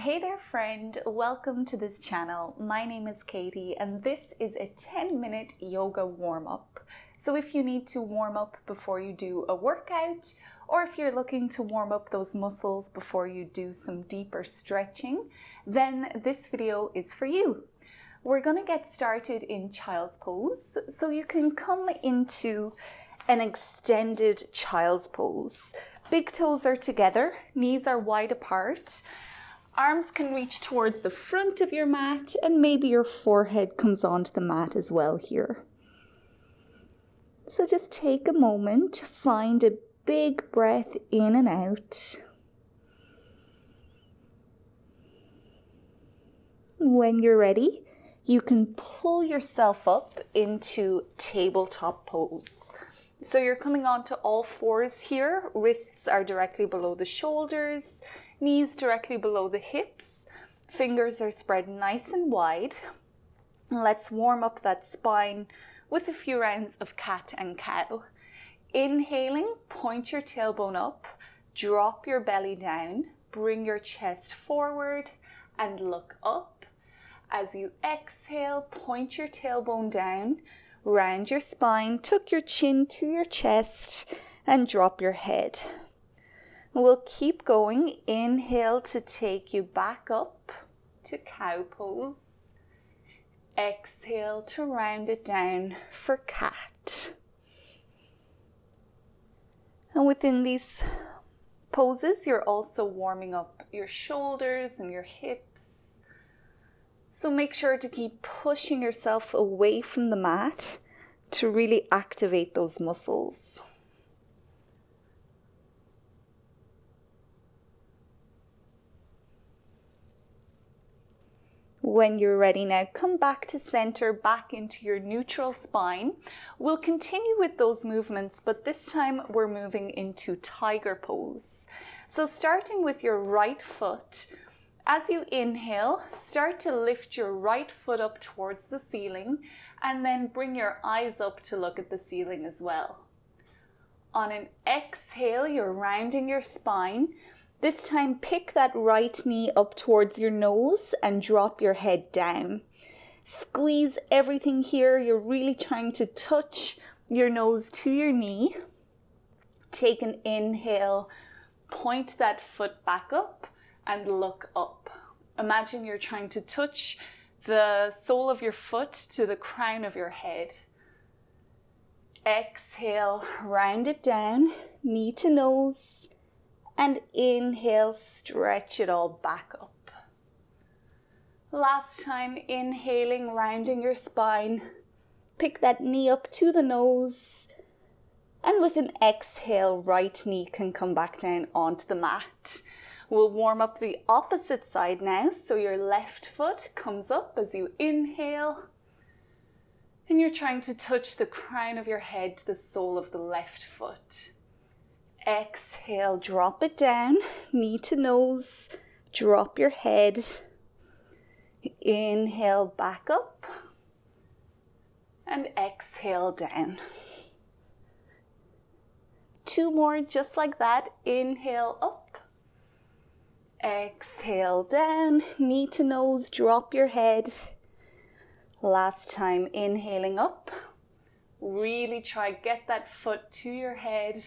Hey there friend, welcome to this channel. My name is Katie and this is a 10-minute yoga warm-up. So if you need to warm up before you do a workout, or if you're looking to warm up those muscles before you do some deeper stretching, then this video is for you. We're going to get started in child's pose. So you can come into an extended child's pose. Big toes are together, knees are wide apart. Arms can reach towards the front of your mat and maybe your forehead comes onto the mat as well here. So just take a moment to find a big breath in and out. When you're ready, you can pull yourself up into tabletop pose. So you're coming onto all fours here. Wrists are directly below the shoulders. Knees directly below the hips, fingers are spread nice and wide. Let's warm up that spine with a few rounds of cat and cow. Inhaling, point your tailbone up, drop your belly down, bring your chest forward and look up. As you exhale, point your tailbone down, round your spine, tuck your chin to your chest and drop your head. We'll keep going. Inhale to take you back up to cow pose. Exhale to round it down for cat. And within these poses, you're also warming up your shoulders and your hips. So make sure to keep pushing yourself away from the mat to really activate those muscles. When you're ready now, come back to center, back into your neutral spine. We'll continue with those movements, but this time we're moving into tiger pose. So starting with your right foot, as you inhale, start to lift your right foot up towards the ceiling and then bring your eyes up to look at the ceiling as well. On an exhale, you're rounding your spine. This time, pick that right knee up towards your nose and drop your head down. Squeeze everything here. You're really trying to touch your nose to your knee. Take an inhale, point that foot back up and look up. Imagine you're trying to touch the sole of your foot to the crown of your head. Exhale, round it down, knee to nose. And inhale, stretch it all back up. Last time, inhaling, rounding your spine. Pick that knee up to the nose. And with an exhale, right knee can come back down onto the mat. We'll warm up the opposite side now. So your left foot comes up as you inhale. And you're trying to touch the crown of your head to the sole of the left foot. Exhale, drop it down, knee to nose, drop your head. Inhale, back up. And exhale down. Two more just like that. Inhale up. Exhale down, knee to nose, drop your head. Last time, inhaling up. Really try get that foot to your head.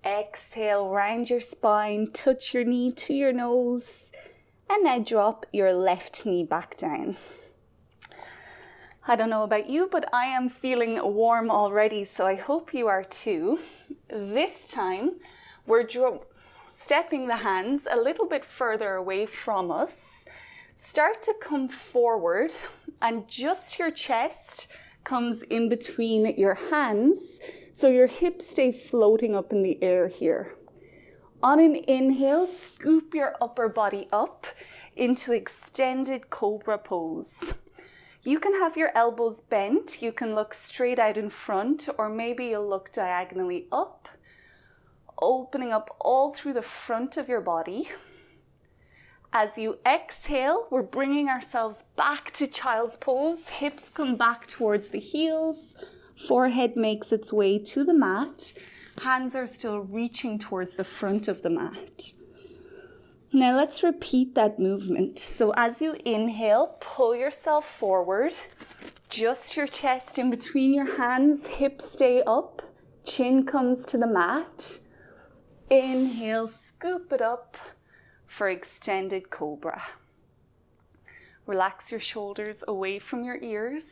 Exhale, round your spine, touch your knee to your nose, and now drop your left knee back down. I don't know about you, but I am feeling warm already, so I hope you are too. This time, we're stepping the hands a little bit further away from us. Start to come forward, and just your chest comes in between your hands. So your hips stay floating up in the air here. On an inhale, scoop your upper body up into extended Cobra pose. You can have your elbows bent, you can look straight out in front, or maybe you'll look diagonally up, opening up all through the front of your body. As you exhale, we're bringing ourselves back to child's pose. Hips come back towards the heels. Forehead makes its way to the mat. Hands are still reaching towards the front of the mat. Now let's repeat that movement. So as you inhale, pull yourself forward. Just your chest in between your hands, hips stay up, chin comes to the mat. Inhale, scoop it up for extended Cobra. Relax your shoulders away from your ears.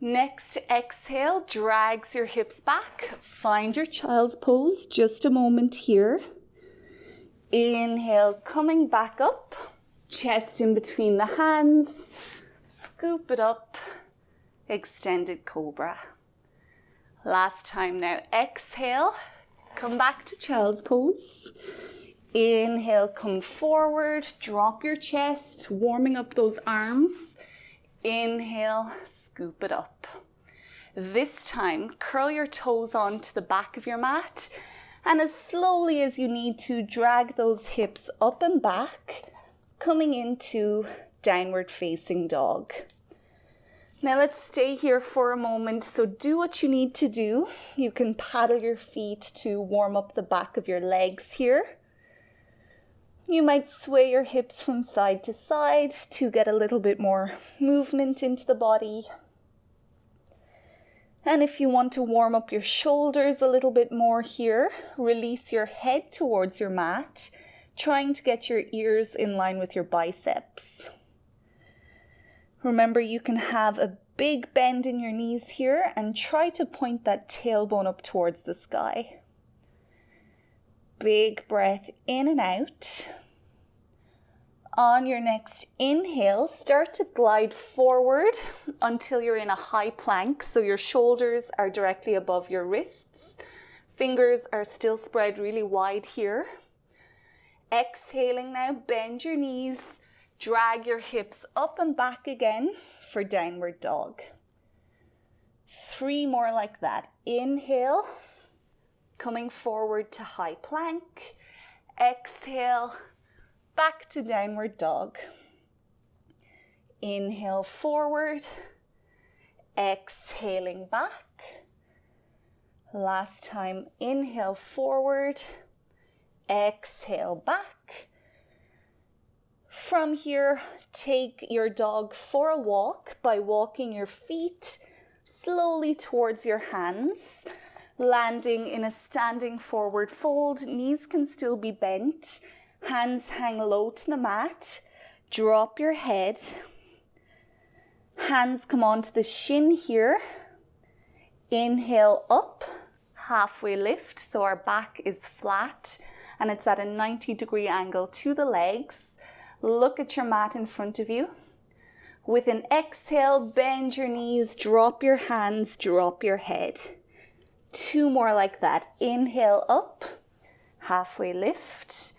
Next exhale, drags your hips back. Find your child's pose, just a moment here. Inhale, coming back up, chest in between the hands, scoop it up, extended Cobra. Last time now, exhale, come back to child's pose. Inhale, come forward, drop your chest, warming up those arms. Inhale, scoop it up. This time, curl your toes onto the back of your mat, and as slowly as you need to, drag those hips up and back, coming into downward facing dog. Now let's stay here for a moment. So do what you need to do. You can paddle your feet to warm up the back of your legs here. You might sway your hips from side to side to get a little bit more movement into the body. And if you want to warm up your shoulders a little bit more here, release your head towards your mat, trying to get your ears in line with your biceps. Remember, you can have a big bend in your knees here and try to point that tailbone up towards the sky. Big breath in and out. On your next inhale, start to glide forward until you're in a high plank. So your shoulders are directly above your wrists. Fingers are still spread really wide here. Exhaling now, bend your knees, drag your hips up and back again for downward dog. 3 more like that. Inhale, coming forward to high plank. Exhale, back to downward dog. Inhale forward, exhaling back. Last time, inhale forward, exhale back. From here, take your dog for a walk by walking your feet slowly towards your hands, landing in a standing forward fold. Knees can still be bent. Hands hang low to the mat. Drop your head. Hands come onto the shin here. Inhale up, halfway lift, so our back is flat and it's at a 90-degree angle to the legs. Look at your mat in front of you. With an exhale, bend your knees, drop your hands, drop your head. 2 more like that. Inhale up, halfway lift.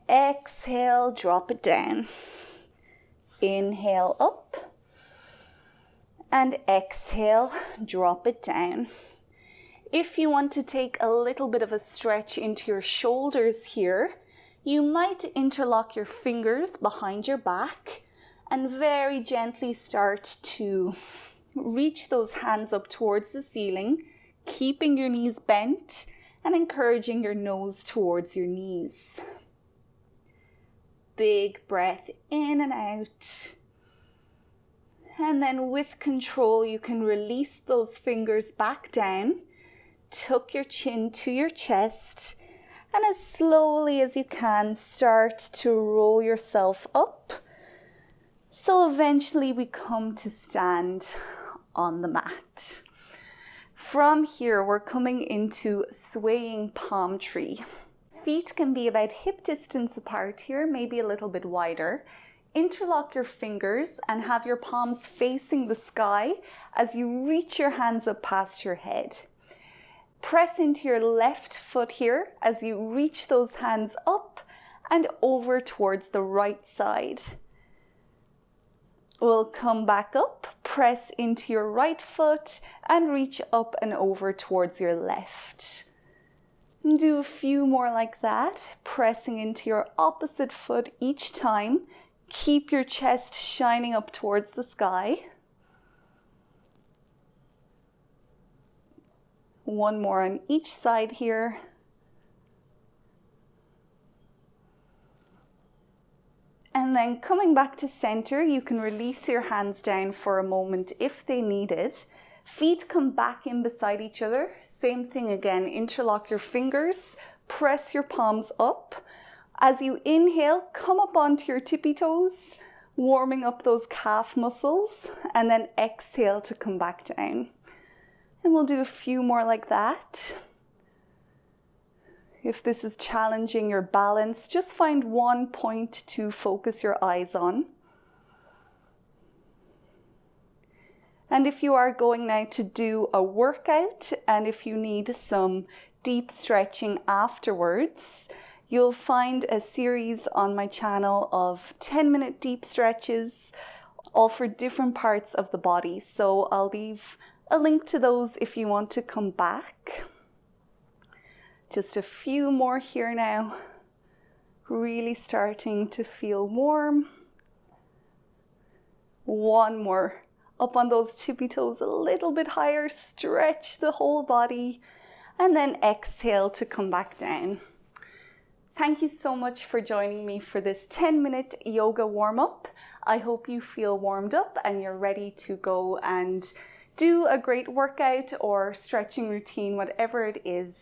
Exhale, drop it down. Inhale up. And exhale, drop it down. If you want to take a little bit of a stretch into your shoulders here, you might interlock your fingers behind your back and very gently start to reach those hands up towards the ceiling, keeping your knees bent and encouraging your nose towards your knees. Big breath in and out. And then with control, you can release those fingers back down, tuck your chin to your chest, and as slowly as you can, start to roll yourself up. So eventually we come to stand on the mat. From here, we're coming into swaying palm tree. Feet can be about hip distance apart here, maybe a little bit wider. Interlock your fingers and have your palms facing the sky as you reach your hands up past your head. Press into your left foot here as you reach those hands up and over towards the right side. We'll come back up, press into your right foot and reach up and over towards your left. Do a few more like that, pressing into your opposite foot each time. Keep your chest shining up towards the sky. 1 more on each side here. And then coming back to center, you can release your hands down for a moment if they need it. Feet come back in beside each other. Same thing again, interlock your fingers, press your palms up. As you inhale, come up onto your tippy toes, warming up those calf muscles, and then exhale to come back down. And we'll do a few more like that. If this is challenging your balance, just find one point to focus your eyes on. And if you are going now to do a workout, and if you need some deep stretching afterwards, you'll find a series on my channel of 10-minute deep stretches, all for different parts of the body. So I'll leave a link to those if you want to come back. Just a few more here now. Really starting to feel warm. One more. Up on those tippy toes a little bit higher, stretch the whole body, and then exhale to come back down. Thank you so much for joining me for this 10-minute yoga warm-up. I hope you feel warmed up and you're ready to go and do a great workout or stretching routine, whatever it is.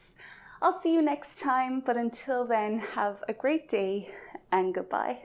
I'll see you next time, but until then, have a great day and goodbye.